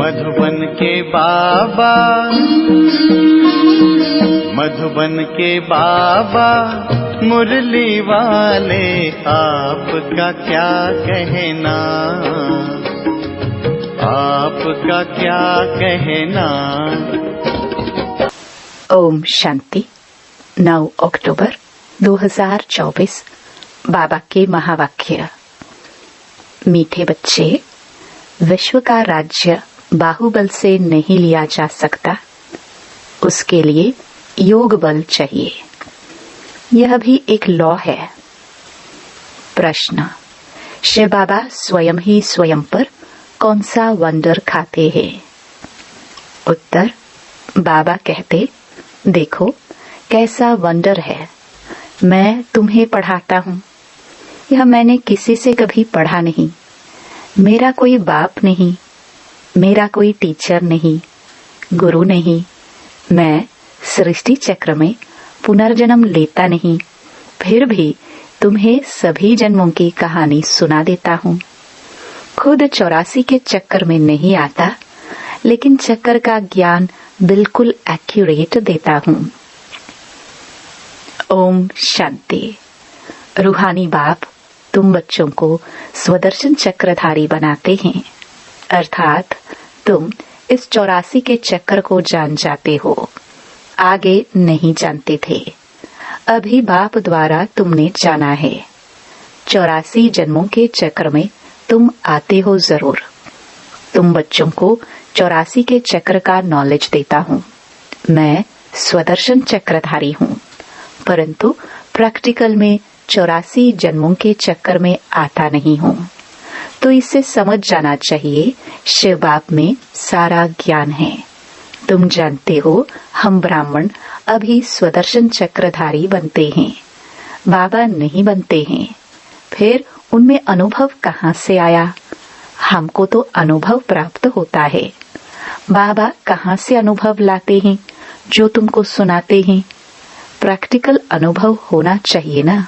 मधुबन के बाबा, मधुबन के बाबा मुरली वाले, आपका क्या कहना, आपका क्या कहना। ओम शांति। 9 अक्टूबर 2024 बाबा के महावाक्य। मीठे बच्चे, विश्व का राज्य बाहुबल से नहीं लिया जा सकता, उसके लिए योग बल चाहिए। यह भी एक लॉ है। प्रश्न, शिव बाबा स्वयं ही स्वयं पर कौन सा वंडर खाते हैं? उत्तर, बाबा कहते, देखो कैसा वंडर है, मैं तुम्हें पढ़ाता हूँ। यह मैंने किसी से कभी पढ़ा नहीं। मेरा कोई बाप नहीं, मेरा कोई टीचर नहीं, गुरु नहीं। मैं सृष्टि चक्र में पुनर्जन्म लेता नहीं, फिर भी तुम्हें सभी जन्मों की कहानी सुना देता हूँ। खुद 84 के चक्कर में नहीं आता, लेकिन चक्कर का ज्ञान बिल्कुल एक्यूरेट देता हूँ। ओम शांति। रूहानी बाप तुम बच्चों को स्वदर्शन चक्रधारी बनाते हैं, अर्थात तुम इस 84 के चक्कर को जान जाते हो। आगे नहीं जानते थे, अभी बाप द्वारा तुमने जाना है। 84 जन्मों के चक्र में तुम आते हो जरूर। तुम बच्चों को 84 के चक्र का नॉलेज देता हूँ। मैं स्वदर्शन चक्रधारी हूँ, परंतु प्रैक्टिकल में 84 जन्मों के चक्कर में आता नहीं हूँ। तो इससे समझ जाना चाहिए, शिव बाप में सारा ज्ञान है। तुम जानते हो हम ब्राह्मण अभी स्वदर्शन चक्रधारी बनते हैं, बाबा नहीं बनते हैं। फिर उनमें अनुभव कहाँ से आया? हमको तो अनुभव प्राप्त होता है। बाबा कहाँ से अनुभव लाते हैं जो तुमको सुनाते हैं? प्रैक्टिकल अनुभव होना चाहिए ना।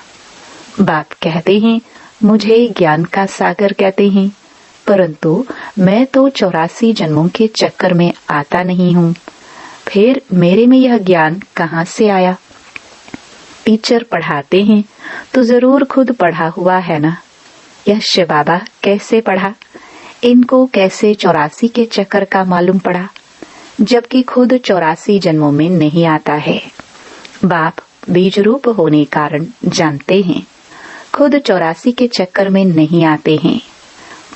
बाप कहते हैं मुझे ज्ञान का सागर कहते हैं, परंतु मैं तो 84 जन्मों के चक्कर में आता नहीं हूँ। फिर मेरे में यह ज्ञान कहाँ से आया? टीचर पढ़ाते हैं तो जरूर खुद पढ़ा हुआ है ना। यह शिव बाबा कैसे पढ़ा? इनको कैसे 84 के चक्कर का मालूम पड़ा, जबकि खुद 84 जन्मों में नहीं आता है। बाप बीज रूप होने कारण जानते हैं, खुद 84 के चक्कर में नहीं आते हैं,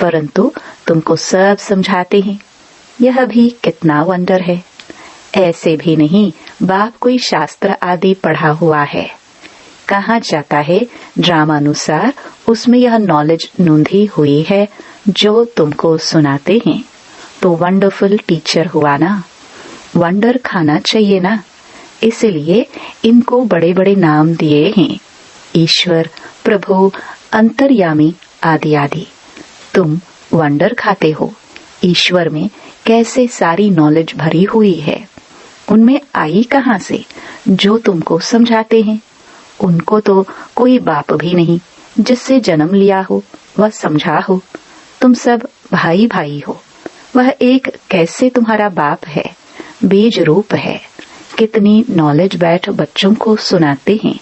परंतु तुमको सब समझाते हैं। यह भी कितना वंडर है। ऐसे भी नहीं बाप कोई शास्त्र आदि पढ़ा हुआ है। कहा जाता है ड्रामानुसार उसमें यह नॉलेज नूंधी हुई है जो तुमको सुनाते हैं। तो वंडरफुल टीचर हुआ ना। वंडर खाना चाहिए ना, इसलिए इनको बड़े बड़े नाम दिए हैं, ईश्वर, प्रभु, अंतर्यामी आदि आदि। तुम वंडर खाते हो। ईश्वर में कैसे सारी नॉलेज भरी हुई है, उनमें आई कहाँ से जो तुमको समझाते हैं? उनको तो कोई बाप भी नहीं जिससे जन्म लिया हो वह समझा हो। तुम सब भाई भाई हो। वह एक कैसे तुम्हारा बाप है? बीज रूप है। कितनी नॉलेज बैठ बच्चों को सुनाते हैं।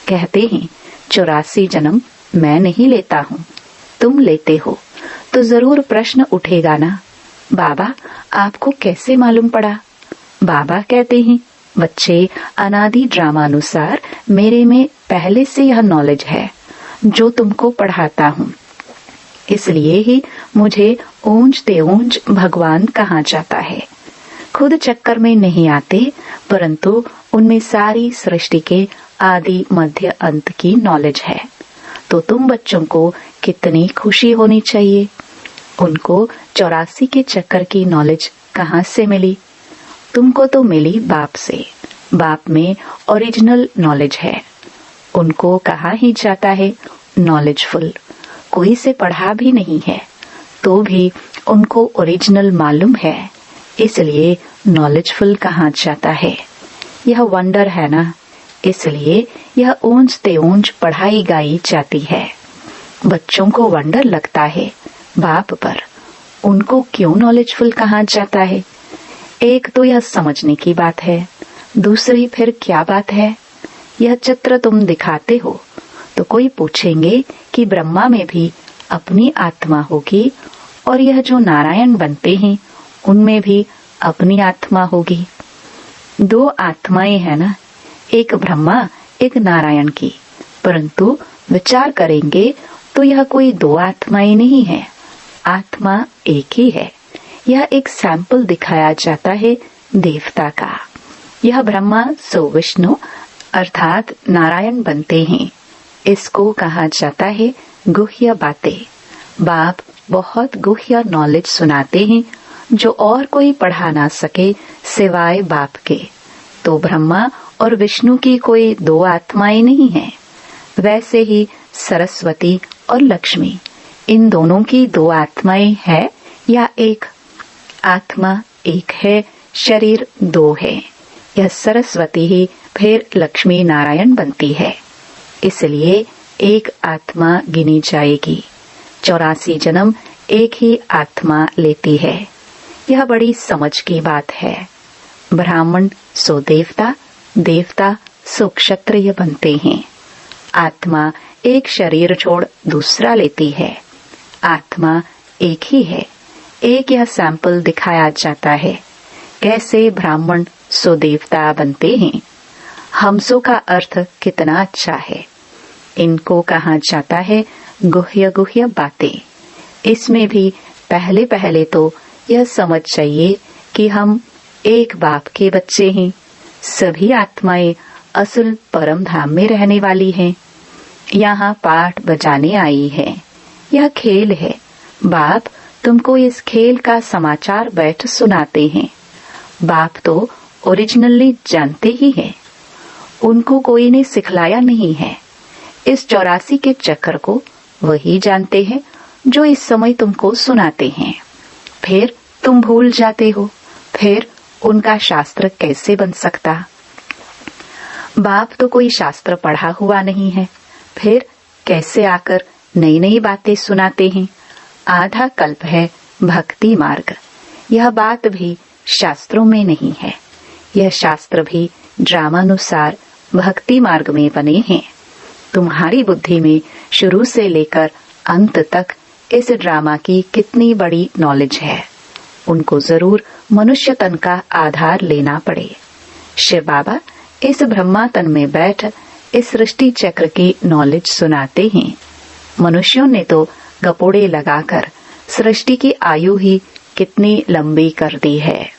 कहते हैं 84 जन्म मैं नहीं लेता हूँ, तुम लेते हो। तो जरूर प्रश्न उठेगा ना, बाबा आपको कैसे मालूम पड़ा? बाबा कहते हैं बच्चे, अनादि ड्रामानुसार मेरे में पहले से यह नॉलेज है जो तुमको पढ़ाता हूँ। इसलिए ही मुझे ऊंच ते ऊंच भगवान कहा जाता है। खुद चक्कर में नहीं आते, परंतु उनमें सारी सृष्टि के आदि मध्य अंत की नॉलेज है। तो तुम बच्चों को कितनी खुशी होनी चाहिए। उनको 84 के चक्कर की नॉलेज कहाँ से मिली? तुमको तो मिली बाप से। बाप में ओरिजिनल नॉलेज है। उनको कहा ही जाता है नॉलेजफुल। कोई से पढ़ा भी नहीं है, तो भी उनको ओरिजिनल मालूम है, इसलिए नॉलेजफुल कहा जाता है। यह वंडर है ना, इसलिए यह ऊंच ते ऊंच पढ़ाई गाई जाती है। बच्चों को वंडर लगता है बाप पर। उनको क्यों नॉलेजफुल कहा जाता है? एक तो यह समझने की बात है, दूसरी फिर क्या बात है? यह चित्र तुम दिखाते हो तो कोई पूछेंगे कि ब्रह्मा में भी अपनी आत्मा होगी और यह जो नारायण बनते हैं उनमें भी अपनी आत्मा होगी। दो आत्माएं हैं ना, एक ब्रह्मा एक नारायण की, परंतु विचार करेंगे तो यह कोई दो आत्माएं नहीं है, आत्मा एक ही है। यह एक सैंपल दिखाया जाता है देवता का। यह ब्रह्मा सो विष्णु अर्थात नारायण बनते हैं। इसको कहा जाता है गुह्य बातें। बाप बहुत गुह्य नॉलेज सुनाते हैं जो और कोई पढ़ा ना सके सिवाय बाप के। तो ब्रह्मा और विष्णु की कोई दो आत्माएं नहीं है। वैसे ही सरस्वती और लक्ष्मी, इन दोनों की दो आत्माएं है या एक? आत्मा एक है, शरीर दो है। यह सरस्वती ही फिर लक्ष्मी नारायण बनती है, इसलिए एक आत्मा गिनी जाएगी। 84 जन्म एक ही आत्मा लेती है। यह बड़ी समझ की बात है। ब्राह्मण सो देवता, देवता सो क्षत्रिय बनते हैं। आत्मा एक शरीर छोड़ दूसरा लेती है। आत्मा एक ही है। एक यह सैंपल दिखाया जाता है कैसे ब्राह्मण सो देवता बनते हैं। हमसो का अर्थ कितना अच्छा है। इनको कहा जाता है गुह्य गुह्य बातें। इसमें भी पहले पहले तो यह समझ चाहिए कि हम एक बाप के बच्चे हैं। सभी आत्माएं असल परम धाम में रहने वाली हैं। यहाँ पाठ बजाने आई है। यह खेल है। बाप तुमको इस खेल का समाचार बैठ सुनाते हैं। बाप तो ओरिजिनली जानते ही हैं। उनको कोई ने सिखलाया नहीं है। इस 84 के चक्र को वही जानते हैं जो इस समय तुमको सुनाते हैं। फिर तुम भूल जाते हो, फिर उनका शास्त्र कैसे बन सकता? बाप तो कोई शास्त्र पढ़ा हुआ नहीं है, फिर कैसे आकर नई नई बातें सुनाते हैं? आधा कल्प है भक्ति मार्ग। यह बात भी शास्त्रों में नहीं है। यह शास्त्र भी ड्रामानुसार भक्ति मार्ग में बने हैं। तुम्हारी बुद्धि में शुरू से लेकर अंत तक इस ड्रामा की कितनी बड़ी नॉलेज है। उनको जरूर मनुष्य तन का आधार लेना पड़े। शिव बाबा इस ब्रह्मा तन में बैठ इस सृष्टि चक्र की नॉलेज सुनाते हैं। मनुष्यों ने तो गपोड़े लगाकर सृष्टि की आयु ही कितनी लंबी कर दी है।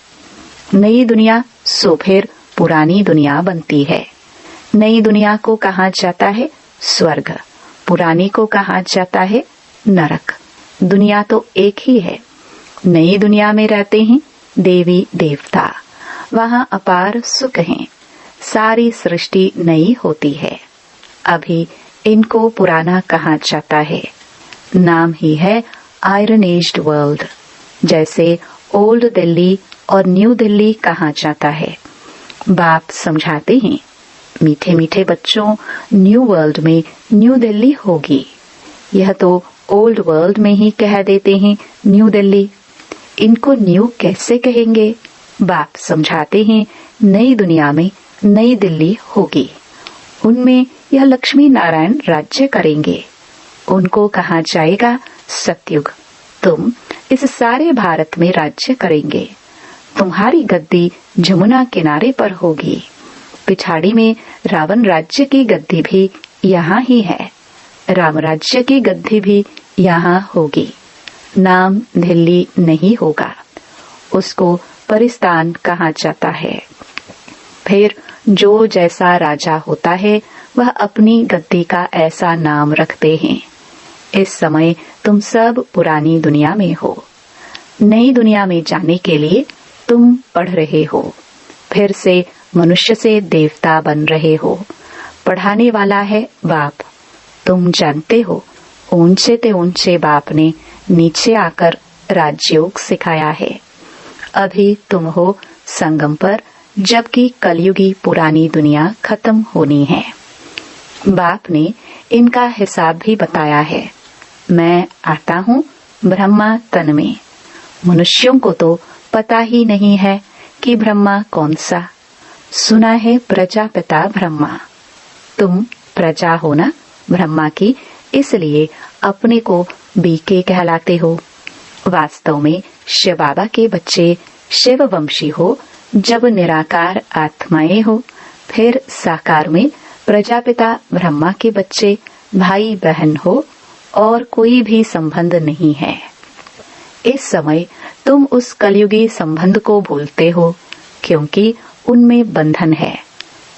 नई दुनिया सो फिर पुरानी दुनिया बनती है। नई दुनिया को कहा जाता है स्वर्ग, पुरानी को कहा जाता है नरक। दुनिया तो एक ही है। नई दुनिया में रहते हैं देवी देवता, वहाँ अपार सुख है। सारी सृष्टि नई होती है। अभी इनको पुराना कहा जाता है। नाम ही है आयरन एज्ड वर्ल्ड। जैसे ओल्ड दिल्ली और न्यू दिल्ली कहा जाता है। बाप समझाते हैं, मीठे मीठे बच्चों, न्यू वर्ल्ड में न्यू दिल्ली होगी। यह तो ओल्ड वर्ल्ड में ही कह देते हैं न्यू दिल्ली। इनको न्यू कैसे कहेंगे? बाप समझाते हैं नई दुनिया में नई दिल्ली होगी। उनमें यह लक्ष्मी नारायण राज्य करेंगे। उनको कहा जाएगा सतयुग। तुम इस सारे भारत में राज्य करेंगे। तुम्हारी गद्दी जमुना किनारे पर होगी। पिछाड़ी में रावण राज्य की गद्दी भी यहाँ ही है। राम राज्य की गद्दी भी यहाँ होगी। नाम दिल्ली नहीं होगा, उसको परिस्तान कहा जाता है। फिर जो जैसा राजा होता है वह अपनी गद्दी का ऐसा नाम रखते हैं। इस समय तुम सब पुरानी दुनिया में हो। नई दुनिया में जाने के लिए तुम पढ़ रहे हो। फिर से मनुष्य से देवता बन रहे हो। पढ़ाने वाला है बाप। तुम जानते हो ऊंचे ते ऊंचे बाप ने नीचे आकर राजयोग सिखाया है। अभी तुम हो संगम पर, जबकि कलयुगी पुरानी दुनिया खत्म होनी है। बाप ने इनका हिसाब भी बताया है। मैं आता हूँ ब्रह्मा तन में, मनुष्यों को तो पता ही नहीं है कि ब्रह्मा कौन सा। सुना है प्रजापिता ब्रह्मा। तुम प्रजा हो ना ब्रह्मा की, इसलिए अपने को बीके कहलाते हो। वास्तव में शिव बाबा के बच्चे शिव वंशी हो जब निराकार आत्माएं हो। फिर साकार में प्रजापिता ब्रह्मा के बच्चे भाई बहन हो और कोई भी संबंध नहीं है। इस समय तुम उस कलयुगी संबंध को भूलते हो क्योंकि उनमें बंधन है।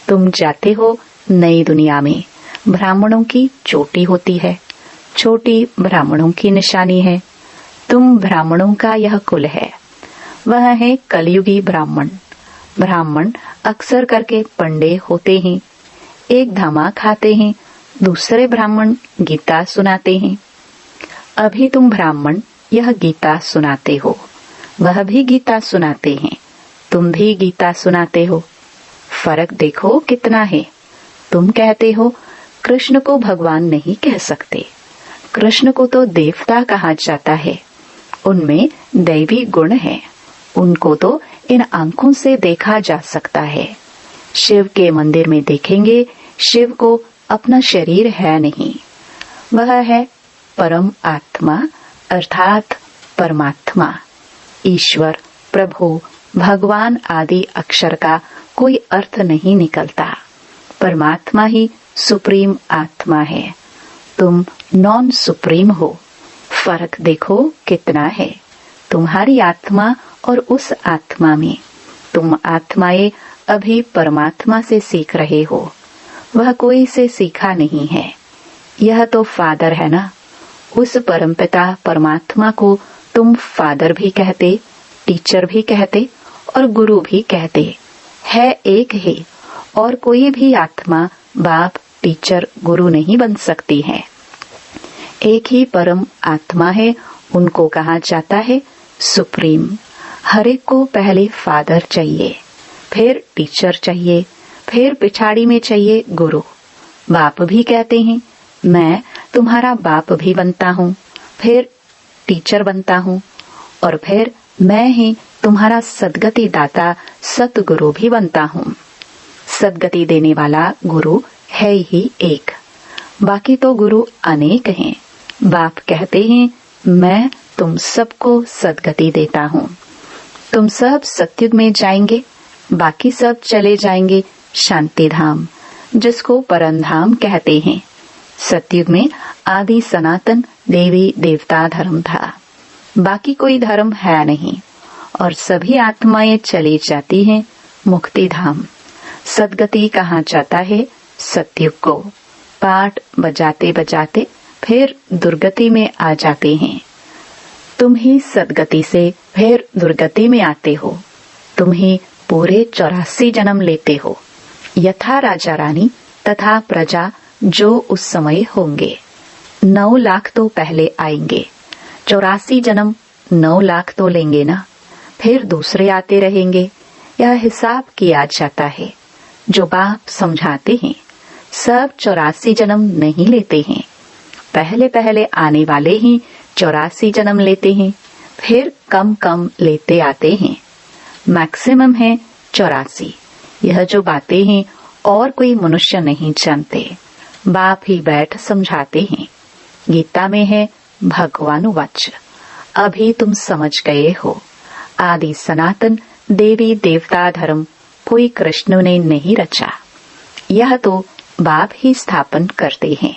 तुम जाते हो नई दुनिया में। ब्राह्मणों की चोटी होती है, छोटी ब्राह्मणों की निशानी है। तुम ब्राह्मणों का यह कुल है, वह है कलयुगी ब्राह्मण। ब्राह्मण अक्सर करके पंडे होते हैं। एक धामा खाते हैं, दूसरे ब्राह्मण गीता सुनाते हैं। अभी तुम ब्राह्मण यह गीता सुनाते हो, वह भी गीता सुनाते हैं, तुम भी गीता सुनाते हो। फर्क देखो कितना है। तुम कहते हो कृष्ण को भगवान नहीं कह सकते, कृष्ण को तो देवता कहा जाता है, उनमें दैवी गुण है, उनको तो इन आंखों से देखा जा सकता है। शिव के मंदिर में देखेंगे, शिव को अपना शरीर है नहीं, वह है परम आत्मा अर्थात परमात्मा। ईश्वर, प्रभु, भगवान आदि अक्षर का कोई अर्थ नहीं निकलता। परमात्मा ही सुप्रीम आत्मा है, तुम नॉन सुप्रीम हो। फर्क देखो कितना है तुम्हारी आत्मा और उस आत्मा में। तुम आत्माएं अभी परमात्मा से सीख रहे हो, वह कोई से सीखा नहीं है। यह तो फादर है ना, उस परमपिता परमात्मा को तुम फादर भी कहते, टीचर भी कहते और गुरु भी कहते। है एक ही, और कोई भी आत्मा बाप, टीचर, गुरु नहीं बन सकती है। एक ही परम आत्मा है, उनको कहा जाता है सुप्रीम। हर एक को पहले फादर चाहिए, फिर टीचर चाहिए, फिर पिछाड़ी में चाहिए गुरु। बाप भी कहते हैं मैं तुम्हारा बाप भी बनता हूँ, फिर टीचर बनता हूँ और फिर मैं ही तुम्हारा सदगति दाता सतगुरु भी बनता हूँ। सदगति देने वाला गुरु है ही एक, बाकी तो गुरु अनेक हैं। बाप कहते हैं मैं तुम सबको सदगति देता हूँ। तुम सब सतयुग में जाएंगे, बाकी सब चले जाएंगे शांति धाम, जिसको परम धाम कहते हैं। सतयुग में आदि सनातन देवी देवता धर्म था, बाकी कोई धर्म है नहीं, और सभी आत्माएं चली जाती हैं मुक्ति धाम। सदगति कहा जाता है सतयुग को। पाठ बजाते बजाते फिर दुर्गति में आ जाते हैं। तुम ही सदगति से फिर दुर्गति में आते हो। तुम ही पूरे 84 जन्म लेते हो, यथा राजा रानी तथा प्रजा जो उस समय होंगे। 9 लाख तो पहले आएंगे, 84 जन्म 9 लाख तो लेंगे ना, फिर दूसरे आते रहेंगे। यह हिसाब किया जाता है। जो बाप समझाते हैं सब 84 जन्म नहीं लेते हैं, पहले पहले आने वाले ही 84 जन्म लेते हैं, फिर कम कम लेते आते हैं। मैक्सिमम है 84। यह जो बातें हैं और कोई मनुष्य नहीं जानते, बाप ही बैठ समझाते हैं। गीता में है भगवान वाच। अभी तुम समझ गए हो। आदि सनातन देवी देवता धर्म कोई कृष्ण ने नहीं रचा, यह तो बाप ही स्थापन करते हैं।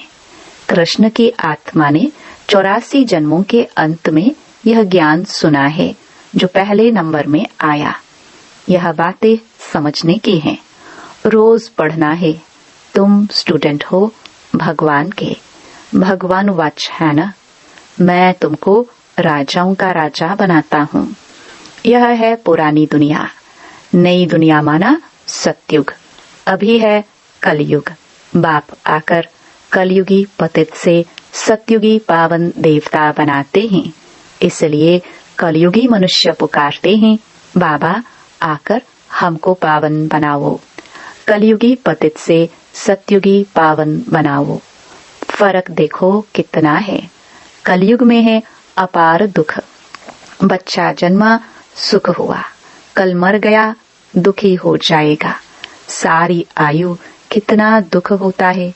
कृष्ण की आत्मा ने 84 जन्मों के अंत में यह ज्ञान सुना है जो पहले नंबर में आया। यह बातें समझने की हैं, रोज पढ़ना है। तुम स्टूडेंट हो भगवान के, भगवान वाच है ना। मैं तुमको राजाओं का राजा बनाता हूँ। यह है पुरानी दुनिया। नई दुनिया माना सतयुग। अभी है कलयुग। बाप आकर कलयुगी पतित से सतयुगी पावन देवता बनाते हैं, इसलिए कलयुगी मनुष्य पुकारते हैं बाबा आकर हमको पावन बनाओ। कलयुगी पतित से सतयुगी पावन बनाओ। फर्क देखो कितना है। कलयुग में है अपार दुख, बच्चा जन्मा सुख हुआ, कल मर गया दुखी हो जाएगा। सारी आयु कितना दुख होता है।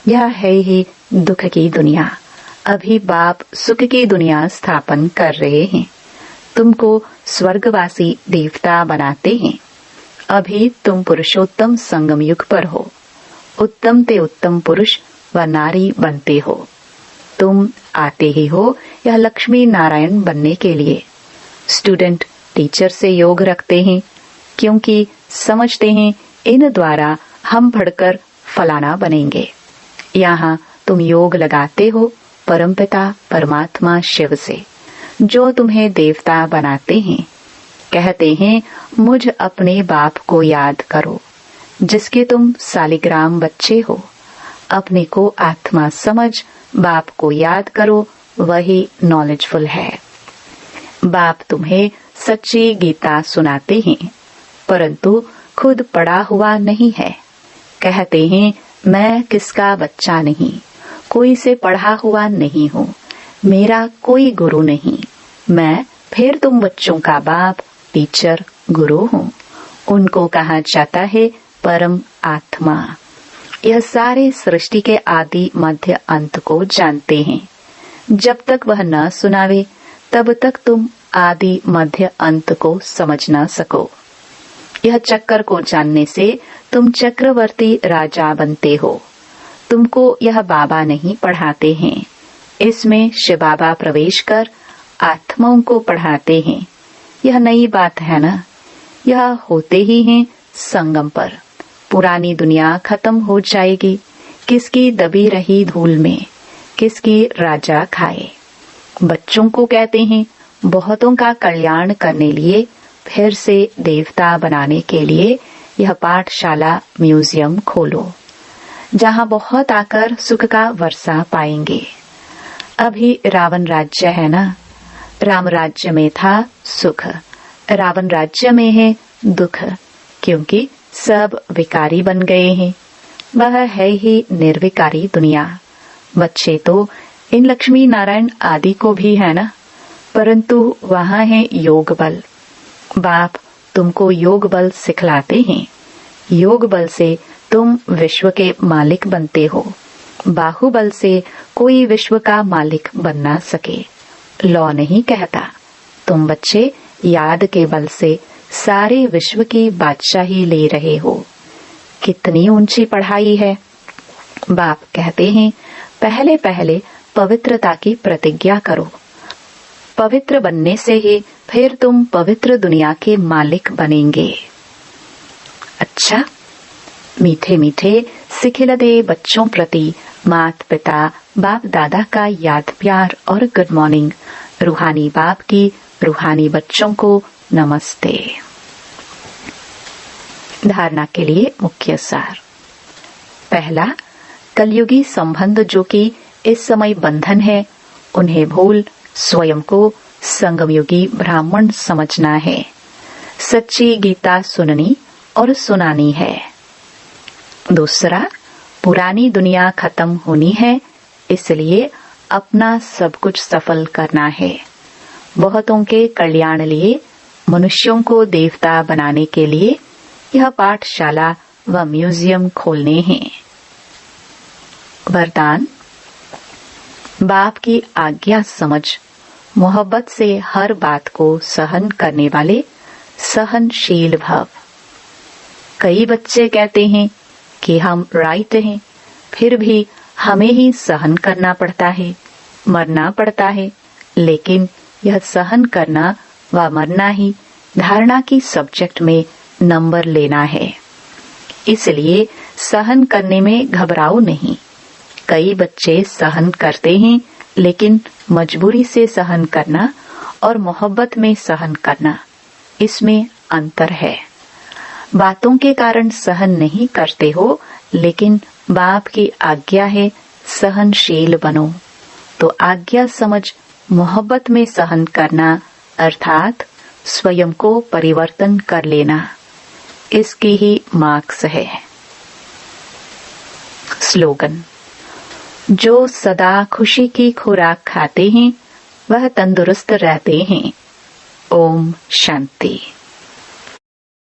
यह है ही दुख की दुनिया। अभी बाप सुख की दुनिया स्थापन कर रहे हैं, तुमको स्वर्गवासी देवता बनाते हैं। अभी तुम पुरुषोत्तम संगम युग पर हो, उत्तम ते उत्तम पुरुष व नारी बनते हो। तुम आते ही हो यह लक्ष्मी नारायण बनने के लिए। स्टूडेंट टीचर से योग रखते हैं क्योंकि समझते हैं इन द्वारा हम बढ़कर फलाना बनेंगे। यहाँ तुम योग लगाते हो परमपिता परमात्मा शिव से, जो तुम्हें देवता बनाते हैं। कहते हैं मुझ अपने बाप को याद करो, जिसके तुम सालिग्राम बच्चे हो। अपने को आत्मा समझ बाप को याद करो, वही नॉलेजफुल है। बाप तुम्हें सच्ची गीता सुनाते हैं, परंतु खुद पढ़ा हुआ नहीं है। कहते हैं मैं किसका बच्चा नहीं, कोई से पढ़ा हुआ नहीं हूँ, मेरा कोई गुरु नहीं। मैं फिर तुम बच्चों का बाप, टीचर, गुरु हूँ। उनको कहा जाता है परम आत्मा। यह सारे सृष्टि के आदि मध्य अंत को जानते हैं। जब तक वह न सुनावे तब तक तुम आदि मध्य अंत को समझ न सको। यह चक्कर को जानने से तुम चक्रवर्ती राजा बनते हो। तुमको यह बाबा नहीं पढ़ाते हैं, इसमें शिव बाबा प्रवेश कर आत्माओं को पढ़ाते हैं। यह नई बात है ना। यह होते ही हैं संगम पर। पुरानी दुनिया खत्म हो जाएगी, किसकी दबी रही धूल में, किसकी राजा खाए। बच्चों को कहते हैं बहुतों का कल्याण करने लिए, फिर से देवता बनाने के लिए यह पाठशाला म्यूजियम खोलो, जहाँ बहुत आकर सुख का वर्षा पाएंगे। अभी रावण राज्य है ना, राम राज्य में था सुख, रावण राज्य में है दुख, क्योंकि सब विकारी बन गए हैं। वह है ही निर्विकारी दुनिया। बच्चे तो इन लक्ष्मी नारायण आदि को भी है ना, परंतु वहाँ है योग बल। बाप तुमको योग बल सिखलाते हैं। योग बल से तुम विश्व के मालिक बनते हो। बाहुबल से कोई विश्व का मालिक बन ना सके। लॉ नहीं कहता। तुम बच्चे याद के बल से सारे विश्व की बादशाही ले रहे हो। कितनी ऊंची पढ़ाई है। बाप कहते हैं पहले पहले पवित्रता की प्रतिज्ञा करो। पवित्र बनने से ही फिर तुम पवित्र दुनिया के मालिक बनेंगे। अच्छा, मीठे मीठे सिखिलदे बच्चों प्रति माता पिता बाप दादा का याद प्यार और गुड मॉर्निंग। रूहानी बाप की रूहानी बच्चों को नमस्ते। धारणा के लिए मुख्य सार। पहला, कलयुगी संबंध जो कि इस समय बंधन है, उन्हें भूल स्वयं को संगमयुगी ब्राह्मण समझना है। सच्ची गीता सुननी और सुनानी है। दूसरा, पुरानी दुनिया खत्म होनी है, इसलिए अपना सब कुछ सफल करना है। बहुतों के कल्याण लिए, मनुष्यों को देवता बनाने के लिए यह पाठशाला व म्यूजियम खोलने हैं। वरदान। बाप की आज्ञा समझ मोहब्बत से हर बात को सहन करने वाले सहनशील भव। कई बच्चे कहते हैं कि हम राइट हैं, फिर भी हमें ही सहन करना पड़ता है, मरना पड़ता है। लेकिन यह सहन करना व मरना ही धारणा की सब्जेक्ट में नंबर लेना है। इसलिए सहन करने में घबराओ नहीं। कई बच्चे सहन करते हैं, लेकिन मजबूरी से सहन करना और मोहब्बत में सहन करना, इसमें अंतर है। बातों के कारण सहन नहीं करते हो, लेकिन बाप की आज्ञा है सहनशील बनो, तो आज्ञा समझ मोहब्बत में सहन करना अर्थात स्वयं को परिवर्तन कर लेना, इसकी ही मार्क्स है। स्लोगन। जो सदा खुशी की खुराक खाते हैं वह तंदुरुस्त रहते हैं। ओम शांति।